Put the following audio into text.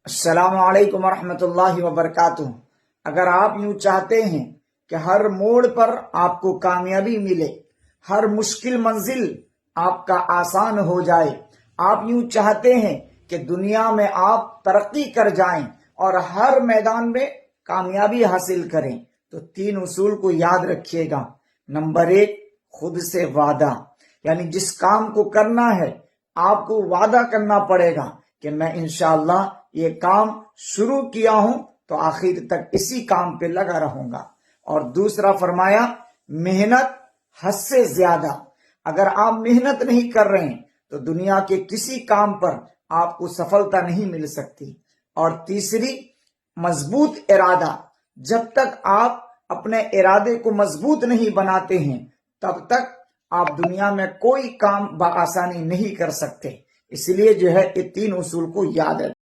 السلام علیکم ورحمۃ اللہ وبرکاتہ۔ اگر آپ یوں چاہتے ہیں کہ ہر موڑ پر آپ کو کامیابی ملے، ہر مشکل منزل آپ کا آسان ہو جائے، آپ یوں چاہتے ہیں کہ دنیا میں آپ ترقی کر جائیں اور ہر میدان میں کامیابی حاصل کریں، تو 3 اصول کو یاد رکھیے گا۔ نمبر 1، خود سے وعدہ، یعنی جس کام کو کرنا ہے آپ کو وعدہ کرنا پڑے گا کہ میں انشاءاللہ یہ کام شروع کیا ہوں تو آخر تک اسی کام پہ لگا رہوں گا۔ اور دوسرا فرمایا محنت حد سے زیادہ، اگر آپ محنت نہیں کر رہے ہیں تو دنیا کے کسی کام پر آپ کو سفلتا نہیں مل سکتی۔ اور تیسری مضبوط ارادہ، جب تک آپ اپنے ارادے کو مضبوط نہیں بناتے ہیں تب تک آپ دنیا میں کوئی کام بآسانی نہیں کر سکتے۔ اس لیے یہ 3 اصول کو یاد رکھیں۔